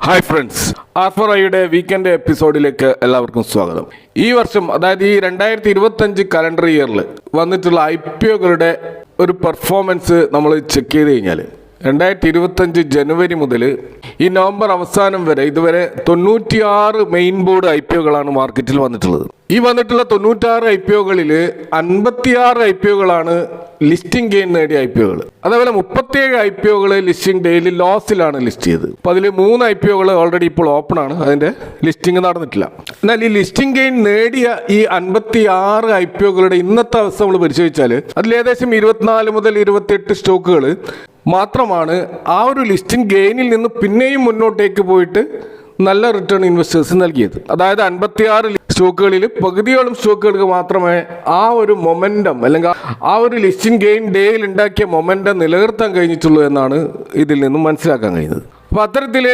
Hi friends, R4iയുടെ weekend എപ്പിസോഡിലേക്ക് എല്ലാവർക്കും സ്വാഗതം. ഈ വർഷം, അതായത് ഈ 2025 കലണ്ടർ ഇയറിൽ വന്നിട്ടുള്ള IPOകളുടെ ഒരു പെർഫോമൻസ് നമ്മൾ ചെക്ക് ചെയ്ത് കഴിഞ്ഞാൽ 2025 ജനുവരി മുതൽ ഈ നവംബർ അവസാനം വരെ ഇതുവരെ 96 മെയിൻ ബോർഡ് IPOകളാണ് മാർക്കറ്റിൽ വന്നിട്ടുള്ളത്. ഈ വന്നിട്ടുള്ള 96 IPOകളിൽ 56 IPOകളാണ് ലിസ്റ്റിംഗ് ഗെയിൻ നേടിയ IPOകൾ. അതേപോലെ 37 IPOകൾ ലിസ്റ്റിംഗ് ഡേയിൽ ലോസിലാണ് ലിസ്റ്റ് ചെയ്തത്. അപ്പോൾ അതിൽ 3 IPOകൾ ഓൾറെഡി ഇപ്പോൾ ഓപ്പൺ ആണ്, അതിൻ്റെ ലിസ്റ്റിംഗ് നടന്നിട്ടില്ല. എന്നാൽ ഈ ലിസ്റ്റിംഗ് ഗെയിൻ നേടിയ ഈ 56 IPOകളുടെ ഇന്നത്തെ അവസ്ഥ നമ്മൾ പരിശോധിച്ചാൽ അതിൽ ഏകദേശം 24 മുതൽ 28 സ്റ്റോക്കുകൾ മാത്രമാണ് ആ ഒരു ലിസ്റ്റിംഗ് ഗെയിനിൽ നിന്ന് പിന്നെയും മുന്നോട്ടേക്ക് പോയിട്ട് നല്ല റിട്ടേൺ ഇൻവെസ്റ്റേഴ്സ് നൽകിയത്. അതായത് 56 സ്റ്റോക്കുകളിൽ പകുതിയോളം സ്റ്റോക്കുകൾക്ക് മാത്രമേ ആ ഒരു മൊമെൻറ്റം അല്ലെങ്കിൽ ആ ഒരു ലിസ്റ്റിംഗ് ഗെയിൻ ഡേയിൽ ഉണ്ടാക്കിയ മൊമെൻറ്റം നിലനിർത്താൻ കഴിഞ്ഞിട്ടുള്ളൂ എന്നാണ് ഇതിൽ നിന്നും മനസ്സിലാക്കാൻ കഴിയുന്നത്. അപ്പോൾ അത്തരത്തിൽ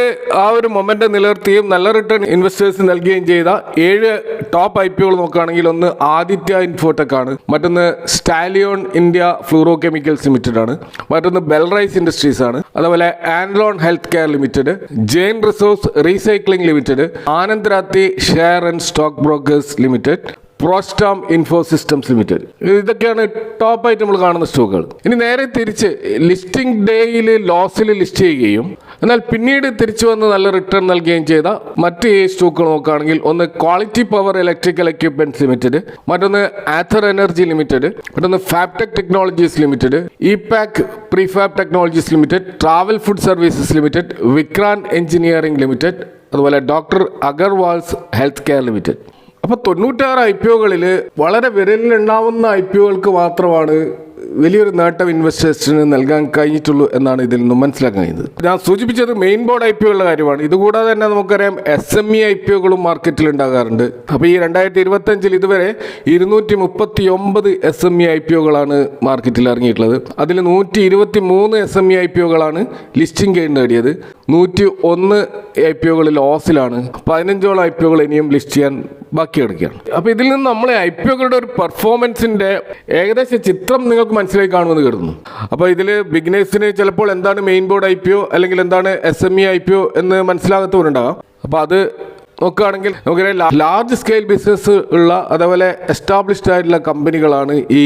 ആ ഒരു മൊമെൻറ്റം നിലനിർത്തുകയും നല്ല റിട്ടേൺ ഇൻവെസ്റ്റേഴ്സ് നൽകുകയും ചെയ്ത 7 ടോപ്പ് IPOകൾ നോക്കുകയാണെങ്കിൽ ഒന്ന് ആദിത്യ ഇൻഫോടെക് ആണ്, മറ്റൊന്ന് Stallion India Fluoro Chemicals Limited ആണ്, മറ്റൊന്ന് ബെൽറൈസ് ഇൻഡസ്ട്രീസ് ആണ്, അതുപോലെ Anlon health care limited, Jain resource recycling limited, Anand Rathi share and stock brokers limited, Prostarm info systems limited. ഇതൊക്കെയാണ് ടോപ്പായിട്ട് നമ്മൾ കാണുന്ന സ്റ്റോക്കുകൾ. ഇനി നേരെ തിരിച്ച് ലിസ്റ്റിംഗ് ഡേയിൽ ലോസിൽ ലിസ്റ്റ് ചെയ്യുകയും എന്നാൽ പിന്നീട് തിരിച്ചു വന്ന് നല്ല റിട്ടേൺ നൽകുകയും ചെയ്ത മറ്റ് സ്റ്റോക്കുകൾ നോക്കുകയാണെങ്കിൽ ഒന്ന് quality power electrical equipments limited, മറ്റൊന്ന് ആഥർ എനർജി ലിമിറ്റഡ്, മറ്റൊന്ന് Fabtech technologies limited, Epack prefab technologies limited, travel food services limited, Vikrant engineering limited, അതുപോലെ doctor Agarwal's health care limited. അപ്പോൾ 96 IPOകളിൽ വളരെ വിരലിലുണ്ടാവുന്ന IPOകൾക്ക് മാത്രമാണ് വലിയൊരു നേട്ടം ഇൻവെസ്റ്റേഴ്സിന് നൽകാൻ കഴിഞ്ഞിട്ടുള്ളൂ എന്നാണ് ഇതിൽ നിന്നും മനസ്സിലാക്കാൻ കഴിയുന്നത്. ഞാൻ സൂചിപ്പിച്ചത് മെയിൻ ബോർഡ് IPOകളുടെ കാര്യമാണ്. ഇതുകൂടാതെ തന്നെ നമുക്കറിയാം SME IPOകളും മാർക്കറ്റിൽ ഉണ്ടാകാറുണ്ട്. അപ്പോൾ ഈ 2025 ഇതുവരെ 239 SME IPOകളാണ് മാർക്കറ്റിൽ ഇറങ്ങിയിട്ടുള്ളത്. അതിൽ 123 SME IPOകളാണ് ലിസ്റ്റിംഗ് ഗെയിൻ നേടിയത്, 101 IPOകൾ ലോസിലാണ്, 15ഓളം IPOകൾ ഇനിയും ലിസ്റ്റ് ചെയ്യാൻ ബാക്കി കിടക്കുകയാണ്. അപ്പോൾ ഇതിൽ നിന്ന് നമ്മളെ IPOകളുടെ ഒരു പെർഫോമൻസിൻ്റെ ഏകദേശ ചിത്രം നിങ്ങൾക്ക് മനസ്സിലായി കാണുമെന്ന് കരുതുന്നു. അപ്പോൾ ഇതിൽ ബിഗിനേഴ്സിന് ചിലപ്പോൾ എന്താണ് മെയിൻ ബോർഡ് IPO അല്ലെങ്കിൽ എന്താണ് SME IPO എന്ന് മനസ്സിലാകാത്തവരുണ്ടാകാം. അപ്പോൾ അത് നോക്കുകയാണെങ്കിൽ നമുക്കറിയാം ലാർജ് സ്കെയിൽ ബിസിനസ് ഉള്ള അതേപോലെ എസ്റ്റാബ്ലിഷ്ഡ് ആയിട്ടുള്ള കമ്പനികളാണ് ഈ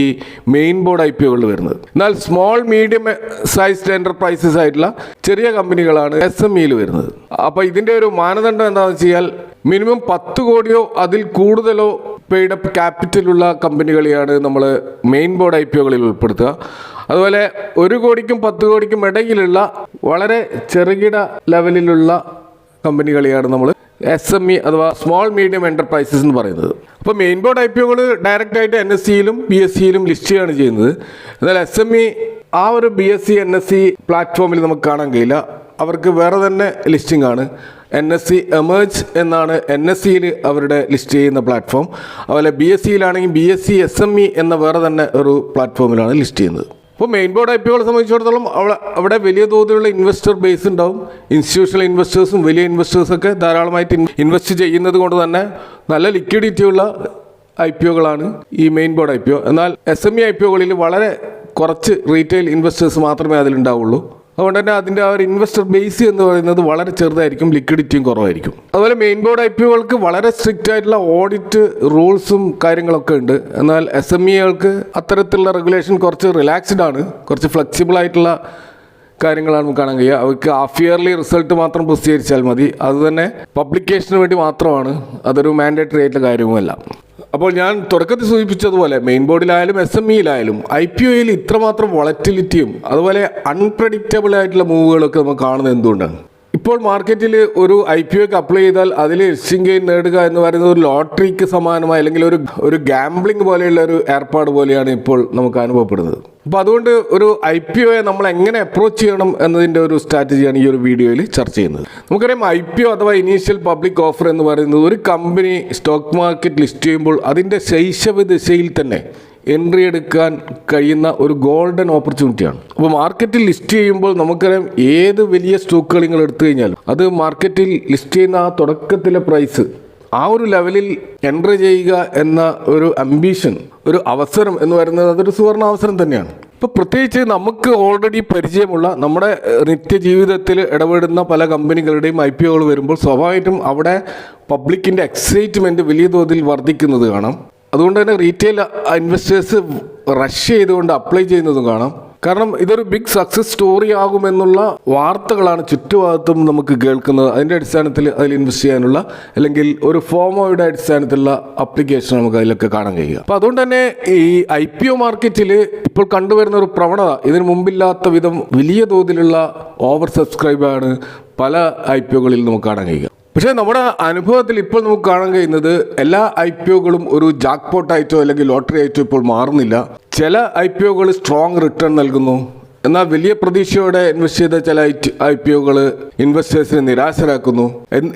മെയിൻ ബോർഡ് IPOകളിൽ വരുന്നത്. എന്നാൽ സ്മോൾ മീഡിയം സൈസ്ഡ് എൻ്റർപ്രൈസസ് ആയിട്ടുള്ള ചെറിയ കമ്പനികളാണ് SMEയിൽ വരുന്നത്. അപ്പോൾ ഇതിൻ്റെ ഒരു മാനദണ്ഡം എന്താണെന്ന് വെച്ചാൽ മിനിമം 10 കോടിയോ അതിൽ കൂടുതലോ പെയ്ഡ് അപ്പ് ക്യാപിറ്റലുള്ള കമ്പനികളെയാണ് നമ്മൾ മെയിൻ ബോർഡ് IPOകളിൽ ഉൾപ്പെടുത്തുക. അതുപോലെ 1 കോടിക്കും 10 കോടിക്കും ഇടയിലുള്ള വളരെ ചെറുകിട ലെവലിലുള്ള കമ്പനികളെയാണ് നമ്മൾ SME അഥവാ സ്മോൾ മീഡിയം എൻ്റർപ്രൈസസ് എന്ന് പറയുന്നത്. അപ്പോൾ മെയിൻ ബോർഡ് IPOകൾ ഡയറക്റ്റായിട്ട് NSEയിലും BSEയിലും ലിസ്റ്റ് ചെയ്യുകയാണ് ചെയ്യുന്നത്. എന്നാൽ SME ആ ഒരു BSE NSE പ്ലാറ്റ്ഫോമിൽ നമുക്ക് കാണാൻ കഴിയില്ല. അവർക്ക് വേറെ തന്നെ ലിസ്റ്റിംഗ് ആണ്. NSE എമേർജ് എന്നാണ് NSEയിൽ അവരുടെ ലിസ്റ്റ് ചെയ്യുന്ന പ്ലാറ്റ്ഫോം. അതുപോലെ BSEയിലാണെങ്കിൽ BSE SME എന്ന വേറെ തന്നെ ഒരു പ്ലാറ്റ്ഫോമിലാണ് ലിസ്റ്റ് ചെയ്യുന്നത്. അപ്പോൾ മെയിൻ ബോർഡ് IPOകളെ സംബന്ധിച്ചിടത്തോളം അവിടെ വലിയ തോതിലുള്ള ഇൻവെസ്റ്റർ ബേസ് ഉണ്ടാവും. ഇൻസ്റ്റിറ്റ്യൂഷണൽ ഇൻവെസ്റ്റേഴ്സും വലിയ ഇൻവെസ്റ്റേഴ്സൊക്കെ ധാരാളമായിട്ട് ഇൻവെസ്റ്റ് ചെയ്യുന്നത് കൊണ്ട് തന്നെ നല്ല ലിക്വിഡിറ്റി ഉള്ള IPOകളാണ് ഈ മെയിൻ ബോർഡ് IPO. എന്നാൽ SME IPOകളിൽ വളരെ കുറച്ച് റീറ്റെയിൽ ഇൻവെസ്റ്റേഴ്സ് മാത്രമേ അതിലുണ്ടാവുള്ളൂ. അതുകൊണ്ട് തന്നെ അതിൻ്റെ ആ ഒരു ഇൻവെസ്റ്റർ ബേസ് എന്ന് പറയുന്നത് വളരെ ചെറുതായിരിക്കും, ലിക്വിഡിറ്റിയും കുറവായിരിക്കും. അതുപോലെ മെയിൻ ബോർഡ് IPOകൾക്ക് വളരെ സ്ട്രിക്റ്റ് ആയിട്ടുള്ള ഓഡിറ്റ് റൂൾസും കാര്യങ്ങളൊക്കെ ഉണ്ട്. എന്നാൽ SMEകൾക്ക് അത്തരത്തിലുള്ള റെഗുലേഷൻ കുറച്ച് റിലാക്സ്ഡ് ആണ്, കുറച്ച് ഫ്ലെക്സിബിൾ ആയിട്ടുള്ള കാര്യങ്ങളാണ് നമുക്ക് കാണാൻ കഴിയുക. അവർക്ക് ഹാഫ് ഇയർലി റിസൾട്ട് മാത്രം പ്രസിദ്ധീകരിച്ചാൽ മതി. അതുതന്നെ പബ്ലിക്കേഷന് വേണ്ടി മാത്രമാണ്, അതൊരു മാൻഡേറ്ററി ആയിട്ടുള്ള കാര്യവുമല്ല. അപ്പോൾ ഞാൻ തുടക്കത്തിൽ സൂചിപ്പിച്ചതുപോലെ മെയിൻ ബോർഡിലായാലും SMEയിലായാലും IPOയിൽ ഇത്രമാത്രം വോളറ്റിലിറ്റിയും അതുപോലെ അൺപ്രഡിക്റ്റബിൾ ആയിട്ടുള്ള മൂവുകളൊക്കെ നമുക്ക് കാണുന്നത് എന്തുകൊണ്ടാണ്? ഇപ്പോൾ മാർക്കറ്റിൽ ഒരു IPOക്ക് അപ്ലൈ ചെയ്താൽ അതിൽ ലിസ്റ്റിംഗ് ഗെയിൻ നേടുക എന്ന് പറയുന്നത് ഒരു ലോട്ടറിക്ക് സമാനമായ അല്ലെങ്കിൽ ഒരു ഗാംബ്ലിംഗ് പോലെയുള്ള ഒരു ഏർപ്പാട് പോലെയാണ് ഇപ്പോൾ നമുക്ക് അനുഭവപ്പെടുന്നത്. അപ്പോൾ അതുകൊണ്ട് ഒരു IPOയെ നമ്മൾ എങ്ങനെ അപ്രോച്ച് ചെയ്യണം എന്നതിൻ്റെ ഒരു സ്ട്രാറ്റജിയാണ് ഈ ഒരു വീഡിയോയിൽ ചർച്ച ചെയ്യുന്നത്. നമുക്കറിയാം IPO അഥവാ ഇനീഷ്യൽ പബ്ലിക് ഓഫർ എന്ന് പറയുന്നത് ഒരു കമ്പനി സ്റ്റോക്ക് മാർക്കറ്റ് ലിസ്റ്റ് ചെയ്യുമ്പോൾ അതിൻ്റെ ശൈശവ ദിശയിൽ തന്നെ എൻട്രി എടുക്കാൻ കഴിയുന്ന ഒരു ഗോൾഡൻ ഓപ്പർച്യൂണിറ്റിയാണ്. അപ്പോൾ മാർക്കറ്റിൽ ലിസ്റ്റ് ചെയ്യുമ്പോൾ നമുക്കറിയാം ഏത് വലിയ സ്റ്റോക്കുകൾ നിങ്ങൾ എടുത്തു കഴിഞ്ഞാലും അത് മാർക്കറ്റിൽ ലിസ്റ്റ് ചെയ്യുന്ന ആ തുടക്കത്തിലെ പ്രൈസ് ആ ഒരു ലെവലിൽ എൻട്രി ചെയ്യുക എന്ന ഒരു അംബീഷൻ, ഒരു അവസരം എന്ന് പറയുന്നത് അതൊരു സുവർണ അവസരം തന്നെയാണ്. ഇപ്പോൾ പ്രത്യേകിച്ച് നമുക്ക് ഓൾറെഡി പരിചയമുള്ള നമ്മുടെ നിത്യജീവിതത്തിൽ ഇടപെടുന്ന പല കമ്പനികളുടെയും IPOകൾ വരുമ്പോൾ സ്വാഭാവികമായിട്ടും അവിടെ പബ്ലിക്കിൻ്റെ എക്സൈറ്റ്മെൻറ്റ് വലിയ തോതിൽ വർദ്ധിക്കുന്നത് കാണാം. അതുകൊണ്ട് തന്നെ റീറ്റെയിൽ ഇൻവെസ്റ്റേഴ്സ് റഷ് ചെയ്തുകൊണ്ട് അപ്ലൈ ചെയ്യുന്നതും കാണാം. കാരണം ഇതൊരു ബിഗ് സക്സസ് സ്റ്റോറി ആകുമെന്നുള്ള വാർത്തകളാണ് ചുറ്റുഭാഗത്തും നമുക്ക് കേൾക്കുന്നത്. അതിൻ്റെ അടിസ്ഥാനത്തിൽ അതിൽ ഇൻവെസ്റ്റ് ചെയ്യാനുള്ള അല്ലെങ്കിൽ ഒരു ഫോമോയുടെ അടിസ്ഥാനത്തിലുള്ള അപ്ലിക്കേഷൻ നമുക്ക് അതിലൊക്കെ കാണാൻ കഴിയുക. അപ്പോൾ അതുകൊണ്ട് തന്നെ ഈ IPO മാർക്കറ്റിൽ ഇപ്പോൾ കണ്ടുവരുന്ന ഒരു പ്രവണത ഇതിനു മുമ്പില്ലാത്ത വിധം വലിയ തോതിലുള്ള ഓവർ സബ്സ്ക്രൈബാണ് പല IPOകളിൽ നമുക്ക് കാണാൻ കഴിയുക. പക്ഷേ നമ്മുടെ അനുഭവത്തിൽ ഇപ്പോൾ നമുക്ക് കാണാൻ കഴിയുന്നത് എല്ലാ IPOകളും ഒരു ജാക്ക്പോട്ടായിട്ടോ അല്ലെങ്കിൽ ലോട്ടറി ആയിട്ടോ ഇപ്പോൾ മാറുന്നില്ല. ചില IPOകൾ സ്ട്രോങ് റിട്ടേൺ നൽകുന്നു. എന്നാൽ വലിയ പ്രതീക്ഷയോടെ ഇൻവെസ്റ്റ് ചെയ്ത ചില IPOകൾ ഇൻവെസ്റ്റേഴ്സിനെ നിരാശരാക്കുന്നു.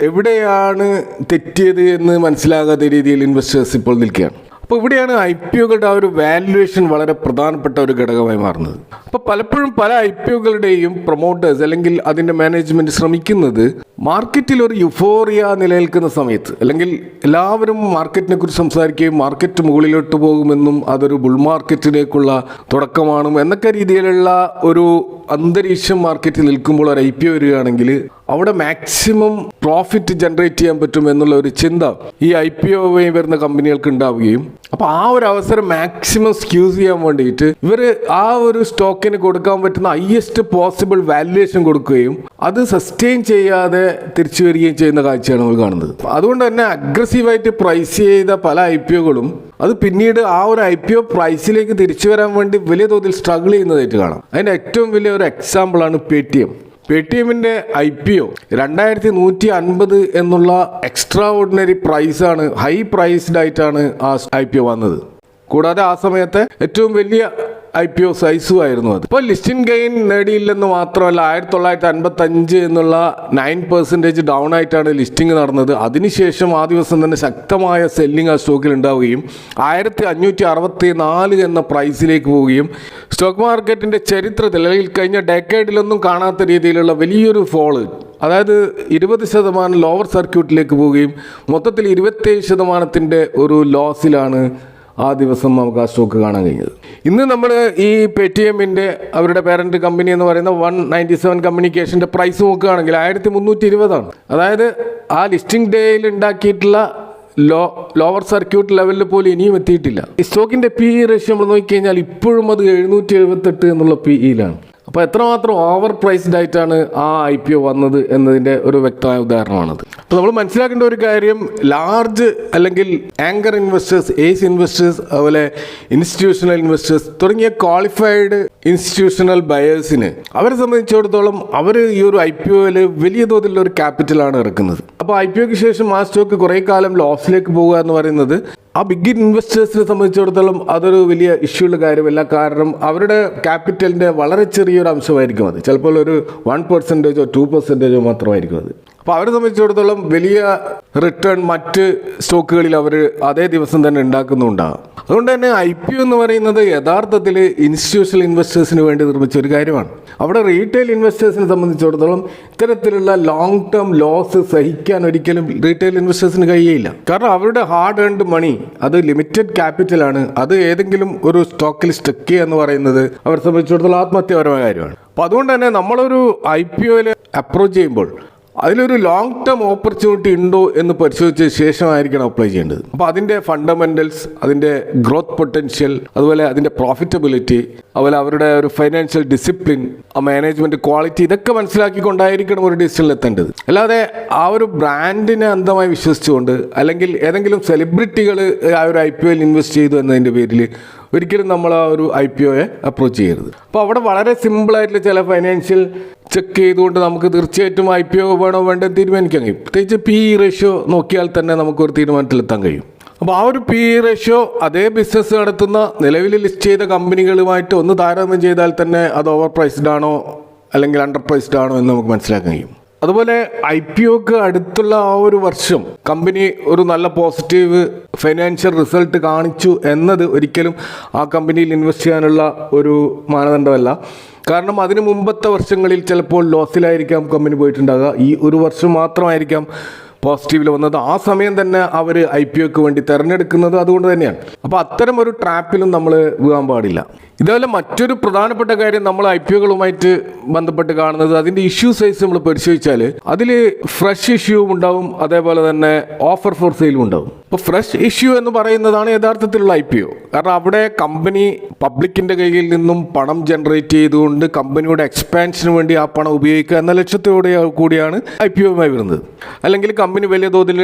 എവിടെയാണ് തെറ്റിയത് എന്ന് മനസ്സിലാകാത്ത രീതിയിൽ ഇൻവെസ്റ്റേഴ്സ് ഇപ്പോൾ നിൽക്കുകയാണ്. അപ്പോൾ ഇവിടെയാണ് IPOകളുടെ ആ ഒരു വാല്യുവേഷൻ വളരെ പ്രധാനപ്പെട്ട ഒരു ഘടകമായി മാറുന്നത്. അപ്പോൾ പലപ്പോഴും പല IPOകളുടെയും പ്രൊമോട്ടേഴ്സ് അല്ലെങ്കിൽ അതിൻ്റെ മാനേജ്മെൻറ്റ് ശ്രമിക്കുന്നത് മാർക്കറ്റിൽ ഒരു യുഫോറിയ നിലനിൽക്കുന്ന സമയത്ത് അല്ലെങ്കിൽ എല്ലാവരും മാർക്കറ്റിനെ കുറിച്ച് സംസാരിക്കുകയും മാർക്കറ്റ് മുകളിലോട്ട് പോകുമെന്നും അതൊരു ബുൾ മാർക്കറ്റിലേക്കുള്ള തുടക്കമാണും എന്നൊക്കെ രീതിയിലുള്ള ഒരു അന്തരീക്ഷം മാർക്കറ്റിൽ നിൽക്കുമ്പോൾ ഒരു IPO വരികയാണെങ്കിൽ അവിടെ മാക്സിമം പ്രോഫിറ്റ് ജനറേറ്റ് ചെയ്യാൻ പറ്റും എന്നുള്ള ഒരു ചിന്ത ഈ IPO വഴി വരുന്ന കമ്പനികൾക്ക് ഉണ്ടാവുകയും അപ്പോൾ ആ ഒരു അവസരം മാക്സിമം സ്ക്യൂസ് ചെയ്യാൻ വേണ്ടിയിട്ട് ഇവർ ആ ഒരു സ്റ്റോക്കിന് കൊടുക്കാൻ പറ്റുന്ന ഹയസ്റ്റ് പോസിബിൾ വാല്യുവേഷൻ കൊടുക്കുകയും അത് സസ്റ്റെയിൻ ചെയ്യാതെ തിരിച്ചു വരികയും ചെയ്യുന്ന കാഴ്ചയാണ് നമ്മൾ കാണുന്നത്. അതുകൊണ്ട് തന്നെ അഗ്രസീവായിട്ട് പ്രൈസ് ചെയ്ത പല IPOകളും അത് പിന്നീട് ആ ഒരു IPO പ്രൈസിലേക്ക് തിരിച്ചു വരാൻ വേണ്ടി വലിയ തോതിൽ സ്ട്രഗിൾ ചെയ്യുന്നതായിട്ട് കാണാം. അതിൻ്റെ ഏറ്റവും വലിയ ഒരു എക്സാമ്പിളാണ് പേടിഎമ്മിൻ്റെ IPO 2150 എന്നുള്ള എക്സ്ട്രാ ഓർഡിനറി പ്രൈസാണ്, ഹൈ പ്രൈസ്ഡ് ആയിട്ടാണ് ആ IPO വന്നത്. കൂടാതെ ആ സമയത്തെ ഏറ്റവും വലിയ IPO സൈസും ആയിരുന്നു അത്. ഇപ്പോൾ ലിസ്റ്റിംഗ് ഗെയിൻ നേടിയില്ലെന്ന് മാത്രമല്ല 1955 എന്നുള്ള 9% ഡൗൺ ആയിട്ടാണ് ലിസ്റ്റിംഗ് നടന്നത്. അതിനുശേഷം ആ ദിവസം തന്നെ ശക്തമായ സെല്ലിംഗ് ആ സ്റ്റോക്കിൽ ഉണ്ടാവുകയും 1564 എന്ന പ്രൈസിലേക്ക് പോവുകയും സ്റ്റോക്ക് മാർക്കറ്റിൻ്റെ ചരിത്രത്തിൽ അല്ലെങ്കിൽ കഴിഞ്ഞ ഡെക്കേഡിലൊന്നും കാണാത്ത രീതിയിലുള്ള വലിയൊരു ഫോള്, അതായത് 20% ലോവർ സർക്യൂട്ടിലേക്ക് പോവുകയും മൊത്തത്തിൽ 27% ഒരു ലോസിലാണ് ആ ദിവസം നമുക്ക് ആ സ്റ്റോക്ക് കാണാൻ കഴിഞ്ഞത്. ഇന്ന് നമ്മൾ ഈ പേടിഎമ്മിൻ്റെ അവരുടെ പേരൻറ്റ് കമ്പനി എന്ന് പറയുന്ന 197 കമ്മ്യൂണിക്കേഷൻ്റെ പ്രൈസ് നോക്കുകയാണെങ്കിൽ 1320 അതായത് ആ ലിസ്റ്റിംഗ് ഡേയിൽ ഉണ്ടാക്കിയിട്ടുള്ള ലോവർ സർക്യൂട്ട് ലെവലിൽ പോലും ഇനിയും എത്തിയിട്ടില്ല. ഈ സ്റ്റോക്കിൻ്റെ PE റേഷ്യോ നമ്മൾ നോക്കിക്കഴിഞ്ഞാൽ ഇപ്പോഴും അത് 778 എന്നുള്ള PEയിലാണ്. അപ്പോൾ എത്രമാത്രം ഓവർ പ്രൈസ്ഡ് ആയിട്ടാണ് ആ IPO വന്നത് എന്നതിൻ്റെ ഒരു വ്യക്തമായ ഉദാഹരണമാണത്. അപ്പോൾ നമ്മൾ മനസ്സിലാക്കേണ്ട ഒരു കാര്യം, ലാർജ് അല്ലെങ്കിൽ ആങ്കർ ഇൻവെസ്റ്റേഴ്സ്, ഏസ് ഇൻവെസ്റ്റേഴ്സ്, അതുപോലെ ഇൻസ്റ്റിറ്റ്യൂഷണൽ ഇൻവെസ്റ്റേഴ്സ് തുടങ്ങിയ ക്വാളിഫൈഡ് ഇൻസ്റ്റിറ്റ്യൂഷണൽ ബയേഴ്സിന് അവരെ സംബന്ധിച്ചിടത്തോളം അവർ ഈ ഒരു IPOയിൽ വലിയ തോതിലുള്ള ഒരു ക്യാപിറ്റലാണ് ഇറക്കുന്നത്. അപ്പോൾ IPOയ്ക്ക് ശേഷം ആ സ്റ്റോക്ക് കുറേ കാലം ലോസിലേക്ക് പോകുക എന്ന് പറയുന്നത് ആ ബിഗ് ഇൻവെസ്റ്റേഴ്സിനെ സംബന്ധിച്ചിടത്തോളം അതൊരു വലിയ ഇഷ്യൂ ഉള്ള കാര്യമല്ല. കാരണം അവരുടെ ക്യാപിറ്റലിൻ്റെ വളരെ ചെറിയൊരു അംശമായിരിക്കും അത്. ചിലപ്പോൾ ഒരു 1%, 2% മാത്രമായിരിക്കും അത്. അപ്പോൾ അവരെ സംബന്ധിച്ചിടത്തോളം വലിയ റിട്ടേൺ മറ്റ് സ്റ്റോക്കുകളിൽ അവർ അതേ ദിവസം തന്നെ ഉണ്ടാക്കുന്നുണ്ടാകും. അതുകൊണ്ട് തന്നെ IPO എന്ന് പറയുന്നത് യഥാർത്ഥത്തിൽ ഇൻസ്റ്റിറ്റ്യൂഷണൽ ഇൻവെസ്റ്റേഴ്സിന് വേണ്ടി നിർമ്മിച്ച ഒരു കാര്യമാണ്. അവിടെ റീറ്റെയിൽ ഇൻവെസ്റ്റേഴ്സിനെ സംബന്ധിച്ചിടത്തോളം ഇത്തരത്തിലുള്ള ലോങ് ടേം ലോസ് സഹിക്കാൻ ഒരിക്കലും റീറ്റെയിൽ ഇൻവെസ്റ്റേഴ്സിന് കഴിയില്ല. കാരണം അവരുടെ ഹാർഡ് ഏൺഡ് മണി അത് ലിമിറ്റഡ് ക്യാപിറ്റലാണ്. അത് ഏതെങ്കിലും ഒരു സ്റ്റോക്കിൽ സ്റ്റക്ക് ചെയ്യുക എന്ന് പറയുന്നത് അവരെ സംബന്ധിച്ചിടത്തോളം ആത്മഹത്യാപരമായ കാര്യമാണ്. അപ്പോൾ അതുകൊണ്ട് തന്നെ നമ്മളൊരു IPOയിൽ അപ്രോച്ച് ചെയ്യുമ്പോൾ അതിലൊരു ലോങ് ടേം ഓപ്പർച്യൂണിറ്റി ഉണ്ടോ എന്ന് പരിശോധിച്ച ശേഷമായിരിക്കണം അപ്ലൈ ചെയ്യേണ്ടത്. അപ്പോൾ അതിൻ്റെ ഫണ്ടമെൻ്റൽസ്, അതിൻ്റെ ഗ്രോത്ത് പൊട്ടൻഷ്യൽ, അതുപോലെ അതിൻ്റെ പ്രോഫിറ്റബിലിറ്റി, അതുപോലെ അവരുടെ ഒരു ഫൈനാൻഷ്യൽ ഡിസിപ്ലിൻ, ആ മാനേജ്മെൻറ്റ് ക്വാളിറ്റി, ഇതൊക്കെ മനസ്സിലാക്കിക്കൊണ്ടായിരിക്കണം ഒരു ഡിസിഷനിൽ എത്തേണ്ടത്. അല്ലാതെ ആ ഒരു ബ്രാൻഡിനെ അന്ധമായി വിശ്വസിച്ചുകൊണ്ട് അല്ലെങ്കിൽ ഏതെങ്കിലും സെലിബ്രിറ്റികൾ ആ ഒരു IPOയിൽ ഇൻവെസ്റ്റ് ചെയ്തു എന്നതിൻ്റെ പേരിൽ ഒരിക്കലും നമ്മൾ ആ ഒരു IPOയെ അപ്രോച്ച് ചെയ്യരുത്. അപ്പോൾ അവിടെ വളരെ സിമ്പിളായിട്ടുള്ള ചില ഫൈനാൻഷ്യൽ ചെക്ക് ചെയ്തുകൊണ്ട് നമുക്ക് തീർച്ചയായിട്ടും IPO വേണോ വേണ്ടോ തീരുമാനിക്കാൻ കഴിയും. പ്രത്യേകിച്ച് PE റേഷ്യോ നോക്കിയാൽ തന്നെ നമുക്കൊരു തീരുമാനത്തിലെത്താൻ കഴിയും. അപ്പോൾ ആ ഒരു PE റേഷ്യോ അതേ ബിസിനസ് നടത്തുന്ന നിലവിൽ ലിസ്റ്റ് ചെയ്ത കമ്പനികളുമായിട്ട് ഒന്ന് താരതമ്യം ചെയ്താൽ തന്നെ അത് ഓവർ പ്രൈസ്ഡ് ആണോ അല്ലെങ്കിൽ അണ്ടർ പ്രൈസ്ഡ് ആണോ എന്ന് നമുക്ക് മനസ്സിലാക്കാൻ കഴിയും. അതുപോലെ IPOക്ക് അടുത്തുള്ള ആ ഒരു വർഷം കമ്പനി ഒരു നല്ല പോസിറ്റീവ് ഫൈനാൻഷ്യൽ റിസൾട്ട് കാണിച്ചു എന്നത് ഒരിക്കലും ആ കമ്പനിയിൽ ഇൻവെസ്റ്റ് ചെയ്യാനുള്ള ഒരു മാനദണ്ഡമല്ല. കാരണം അതിന് മുമ്പത്തെ വർഷങ്ങളിൽ ചിലപ്പോൾ ലോസിലായിരിക്കാം കമ്പനി പോയിട്ടുണ്ടാകുക. ഈ ഒരു വർഷം മാത്രമായിരിക്കാം പോസിറ്റീവിൽ വന്നത്. ആ സമയം തന്നെ അവർ IPOക്ക് വേണ്ടി തിരഞ്ഞെടുക്കുന്നത് അതുകൊണ്ട് തന്നെയാണ്. അപ്പോൾ അത്തരം ഒരു ട്രാപ്പിലും നമ്മൾ വീഴാൻ പാടില്ല. ഇതേപോലെ മറ്റൊരു പ്രധാനപ്പെട്ട കാര്യം നമ്മൾ IPOകളുമായിട്ട് ബന്ധപ്പെട്ട് കാണുന്നത് അതിൻ്റെ ഇഷ്യൂ സൈസ് നമ്മൾ പരിശോധിച്ചാൽ അതിൽ ഫ്രഷ് ഇഷ്യൂ ഉണ്ടാവും, അതേപോലെ തന്നെ ഓഫർ ഫോർ സെയിലും ഉണ്ടാവും. ഇപ്പോൾ ഫ്രഷ് ഇഷ്യൂ എന്ന് പറയുന്നതാണ് യഥാർത്ഥത്തിലുള്ള IPO. കാരണം അവിടെ കമ്പനി പബ്ലിക്കിൻ്റെ കയ്യിൽ നിന്നും പണം ജനറേറ്റ് ചെയ്തുകൊണ്ട് കമ്പനിയുടെ എക്സ്പാൻഷന് വേണ്ടി ആ പണം ഉപയോഗിക്കുക എന്ന ലക്ഷ്യത്തോടെ കൂടിയാണ് IPOയുമായി വരുന്നത്. അല്ലെങ്കിൽ കമ്പനി വലിയ തോതിൽ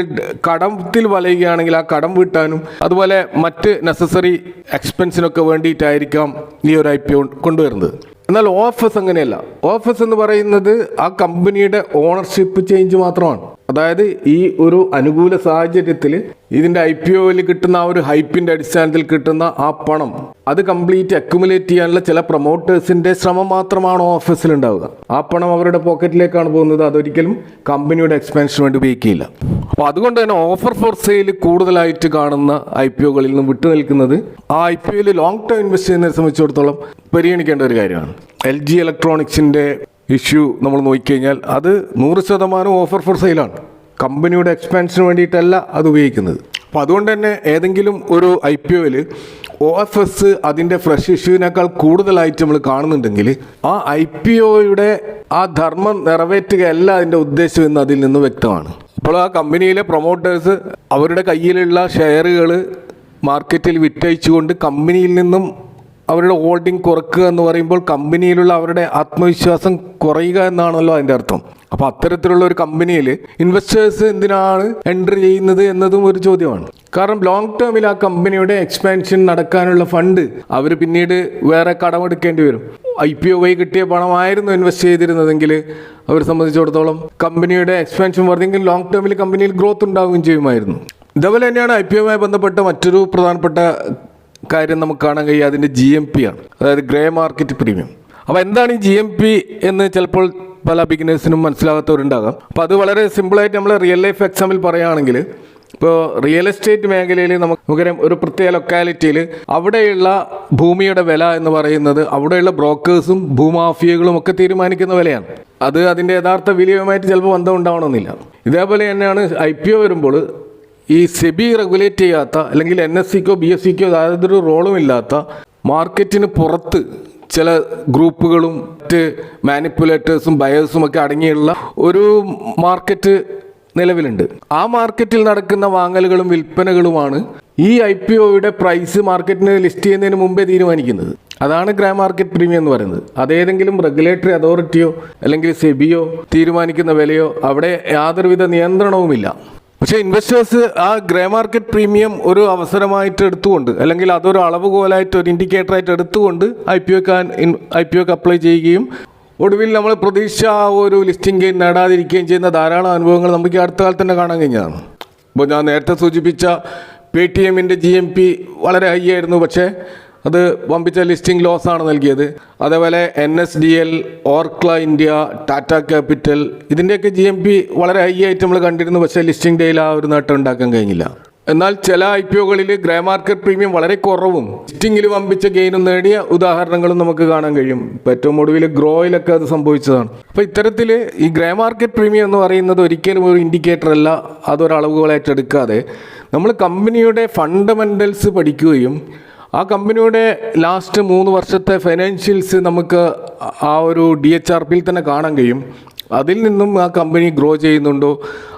കടത്തിൽ വലയുകയാണെങ്കിൽ ആ കടം വീട്ടാനും അതുപോലെ മറ്റ് നെസസറി എക്സ്പെൻസിനൊക്കെ വേണ്ടിയിട്ടായിരിക്കാം ഈ ഒരു IPO കൊണ്ടുവരുന്നത്. എന്നാൽ OFS അങ്ങനെയല്ല. OFS എന്ന് പറയുന്നത് ആ കമ്പനിയുടെ ഓണർഷിപ്പ് ചേഞ്ച് മാത്രമാണ്. അതായത് ഈ ഒരു അനുകൂല സാഹചര്യത്തിൽ ഇതിൻ്റെ IPOയിൽ കിട്ടുന്ന ആ ഒരു ഹൈപ്പിൻ്റെ അടിസ്ഥാനത്തിൽ കിട്ടുന്ന ആ പണം അത് കംപ്ലീറ്റ് അക്യുമുലേറ്റ് ചെയ്യാനുള്ള ചില പ്രൊമോട്ടേഴ്സിൻ്റെ ശ്രമം മാത്രമാണ് OFSൽ ഉണ്ടാവുക. ആ പണം അവരുടെ പോക്കറ്റിലേക്കാണ് പോകുന്നത്. അതൊരിക്കലും കമ്പനിയുടെ എക്സ്പാൻഷന് വേണ്ടി ഉപയോഗിക്കില്ല. അപ്പോൾ അതുകൊണ്ട് തന്നെ ഓഫർ ഫോർ സെയിൽ കൂടുതലായിട്ട് കാണുന്ന IPOകളിൽ നിന്നും വിട്ടു നിൽക്കുന്നത് ആ IPOയിൽ ലോങ് ടേം ഇൻവെസ്റ്റ് ചെയ്യുന്നതിനെ സംബന്ധിച്ചിടത്തോളം പരിഗണിക്കേണ്ട ഒരു കാര്യമാണ്. LG ഇലക്ട്രോണിക്സിൻ്റെ ഇഷ്യൂ നമ്മൾ നോക്കിക്കഴിഞ്ഞാൽ അത് 100% ഓഫർ ഫോർ സെയിലാണ്. കമ്പനിയുടെ എക്സ്പാൻഷന് വേണ്ടിയിട്ടല്ല അത് ഉപയോഗിക്കുന്നത്. അപ്പോൾ അതുകൊണ്ട് തന്നെ ഏതെങ്കിലും ഒരു IPOയിൽ OFS അതിൻ്റെ ഫ്രഷ് ഇഷ്യൂവിനേക്കാൾ കൂടുതലായിട്ട് നമ്മൾ കാണുന്നുണ്ടെങ്കിൽ ആ IPOയുടെ ആ ധർമ്മം നിറവേറ്റുകയല്ല അതിൻ്റെ ഉദ്ദേശം എന്ന് അതിൽ നിന്ന് വ്യക്തമാണ്. അപ്പോൾ ആ കമ്പനിയിലെ പ്രൊമോട്ടേഴ്സ് അവരുടെ കയ്യിലുള്ള ഷെയറുകൾ മാർക്കറ്റിൽ വിറ്റഴിച്ചുകൊണ്ട് കമ്പനിയിൽ നിന്നും അവരുടെ ഹോൾഡിംഗ് കുറക്കുക എന്ന് പറയുമ്പോൾ കമ്പനിയിലുള്ള അവരുടെ ആത്മവിശ്വാസം കുറയുക എന്നാണല്ലോ അതിൻ്റെ അർത്ഥം. അപ്പോൾ അത്തരത്തിലുള്ള ഒരു കമ്പനിയിൽ ഇൻവെസ്റ്റേഴ്സ് എന്തിനാണ് എൻട്രി ചെയ്യുന്നത് എന്നതും ഒരു ചോദ്യമാണ്. കാരണം ലോങ് ടേമിൽ ആ കമ്പനിയുടെ എക്സ്പാൻഷൻ നടക്കാനുള്ള ഫണ്ട് അവർ പിന്നീട് വേറെ കടമെടുക്കേണ്ടി വരും. IPO വഴി കിട്ടിയ പണമായിരുന്നു ഇൻവെസ്റ്റ് ചെയ്തിരുന്നതെങ്കിൽ അവരെ സംബന്ധിച്ചിടത്തോളം കമ്പനിയുടെ എക്സ്പാൻഷൻ വർദ്ധിക്കും, ലോങ് ടേമിൽ കമ്പനിയിൽ ഗ്രോത്ത് ഉണ്ടാവുകയും ചെയ്യുമായിരുന്നു. ഇതേപോലെ തന്നെയാണ് IPOയുമായി ബന്ധപ്പെട്ട മറ്റൊരു പ്രധാനപ്പെട്ട കാര്യം നമുക്ക് കാണാൻ കഴിയുക അതിൻ്റെ GMP ആണ്, അതായത് ഗ്രേ മാർക്കറ്റ് പ്രീമിയം. അപ്പോൾ എന്താണ് ഈ GMP എന്ന് ചിലപ്പോൾ പല ബിഗിനേഴ്സിനും മനസ്സിലാകാത്തവരുണ്ടാകാം. അപ്പോൾ അത് വളരെ സിമ്പിളായിട്ട് നമ്മൾ റിയൽ ലൈഫ് എക്സാമ്പിൾ പറയുകയാണെങ്കിൽ ഇപ്പോൾ റിയൽ എസ്റ്റേറ്റ് മേഖലയിൽ നമുക്കറിയാം ഒരു പ്രത്യേക ലൊക്കാലിറ്റിയിൽ അവിടെയുള്ള ഭൂമിയുടെ വില എന്ന് പറയുന്നത് അവിടെയുള്ള ബ്രോക്കേഴ്സും ഭൂമാഫിയകളും ഒക്കെ തീരുമാനിക്കുന്ന വിലയാണ്. അത് അതിൻ്റെ യഥാർത്ഥ വിലയുമായിട്ട് ചിലപ്പോൾ ബന്ധം ഉണ്ടാവണമെന്നില്ല. ഇതേപോലെ തന്നെയാണ് IPO വരുമ്പോൾ ഈ സെബി റെഗുലേറ്റ് ചെയ്യാത്ത അല്ലെങ്കിൽ NSEക്കോ BSEക്കോ യാതൊരു റോളും ഇല്ലാത്ത മാർക്കറ്റിന് പുറത്ത് ചില ഗ്രൂപ്പുകളും മറ്റ് മാനിപ്പുലേറ്റേഴ്സും ബയേഴ്സും ഒക്കെ അടങ്ങിയുള്ള ഒരു മാർക്കറ്റ് നിലവിലുണ്ട്. ആ മാർക്കറ്റിൽ നടക്കുന്ന വാങ്ങലുകളും വിൽപ്പനകളുമാണ് ഈ IPOയുടെ പ്രൈസ് മാർക്കറ്റിന് ലിസ്റ്റ് ചെയ്യുന്നതിന് മുമ്പേ തീരുമാനിക്കുന്നത്. അതാണ് ഗ്രേ മാർക്കറ്റ് പ്രീമിയം എന്ന് പറയുന്നത്. അതേതെങ്കിലും റെഗുലേറ്ററി അതോറിറ്റിയോ അല്ലെങ്കിൽ സെബിയോ തീരുമാനിക്കുന്ന വിലയോ അവിടെ യാതൊരുവിധ നിയന്ത്രണവുമില്ല. പക്ഷേ ഇൻവെസ്റ്റേഴ്സ് ആ ഗ്രേ മാർക്കറ്റ് പ്രീമിയം ഒരു അവസരമായിട്ട് എടുത്തുകൊണ്ട് അല്ലെങ്കിൽ അതൊരു അളവുകോലായിട്ട് ഒരു ഇൻഡിക്കേറ്ററായിട്ട് എടുത്തുകൊണ്ട് IPOക്ക് അപ്ലൈ ചെയ്യുകയും ഒടുവിൽ നമ്മൾ പ്രതീക്ഷിച്ച ആ ഒരു ലിസ്റ്റിംഗ് ഗെയിൻ നേടാതിരിക്കുകയും ചെയ്യുന്ന ധാരാളം അനുഭവങ്ങൾ നമുക്ക് അടുത്ത കാലത്ത് തന്നെ കാണാൻ കഴിഞ്ഞതാണ്. ഇപ്പോൾ ഞാൻ നേരത്തെ സൂചിപ്പിച്ച Paytmൻ്റെ GMP വളരെ ഹൈ ആയിരുന്നു, പക്ഷേ അത് വമ്പിച്ച ലിസ്റ്റിംഗ് ലോസ് ആണ് നൽകിയത്. അതേപോലെ NSDL, ഓർക്ല ഇന്ത്യ, ടാറ്റ ക്യാപിറ്റൽ ഇതിൻ്റെയൊക്കെ GMP വളരെ ഹൈ ആയിട്ട് നമ്മൾ കണ്ടിരുന്നു. പക്ഷേ ലിസ്റ്റിംഗ് ഡേയിൽ ആ ഒരു നേട്ടം ഉണ്ടാക്കാൻ കഴിഞ്ഞില്ല. എന്നാൽ ചില IPOകളിൽ ഗ്രേ മാർക്കറ്റ് പ്രീമിയം വളരെ കുറവും ലിസ്റ്റിംഗിൽ വമ്പിച്ച ഗെയിനും നേടിയ ഉദാഹരണങ്ങളും നമുക്ക് കാണാൻ കഴിയും. ഏറ്റവും ഒടുവിൽ ഗ്രോയിലൊക്കെ അത് സംഭവിച്ചതാണ്. അപ്പോൾ ഇത്തരത്തിൽ ഈ ഗ്രേ മാർക്കറ്റ് പ്രീമിയം എന്ന് പറയുന്നത് ഒരിക്കലും ഒരു ഇൻഡിക്കേറ്റർ അല്ല. അതൊരളവുകളായിട്ട് എടുക്കാതെ നമ്മൾ കമ്പനിയുടെ ഫണ്ടമെൻ്റൽസ് പഠിക്കുകയും ആ കമ്പനിയുടെ ലാസ്റ്റ് 3 വർഷത്തെ ഫൈനാൻഷ്യൽസ് നമുക്ക് ആ ഒരു DHRPയിൽ തന്നെ കാണാൻ കഴിയും. അതിൽ നിന്നും ആ കമ്പനി ഗ്രോ ചെയ്യുന്നുണ്ടോ,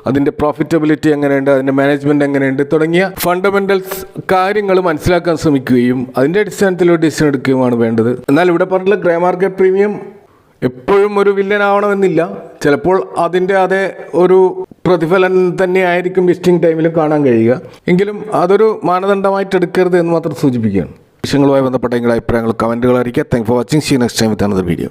അതിൻ്റെ പ്രോഫിറ്റബിലിറ്റി എങ്ങനെയുണ്ട്, അതിൻ്റെ മാനേജ്മെൻറ്റ് എങ്ങനെയുണ്ട് തുടങ്ങിയ ഫണ്ടമെൻ്റൽസ് കാര്യങ്ങൾ മനസ്സിലാക്കാൻ ശ്രമിക്കുകയും അതിൻ്റെ അടിസ്ഥാനത്തിൽ ഒരു ഡിസിഷൻ എടുക്കുകയുമാണ് വേണ്ടത്. എന്നാൽ ഇവിടെ പറഞ്ഞിട്ടുള്ള ഗ്രേ മാർക്കറ്റ് പ്രീമിയം എപ്പോഴും ഒരു വില്ലനാവണമെന്നില്ല. ചിലപ്പോൾ അതിൻ്റെ അതേ ഒരു പ്രതിഫലം തന്നെയായിരിക്കും ലിസ്റ്റിംഗ് ടൈമിലും കാണാൻ കഴിയുക. എങ്കിലും അതൊരു മാനദണ്ഡമായിട്ട് എടുക്കരുത് എന്ന് മാത്രം സൂചിപ്പിക്കുകയാണ്. വിഷയങ്ങളുമായി ബന്ധപ്പെട്ട നിങ്ങളുടെ അഭിപ്രായങ്ങൾ കമൻറ്റുകൾ അറിയിക്കുക. Thank for watching. See next time with another video.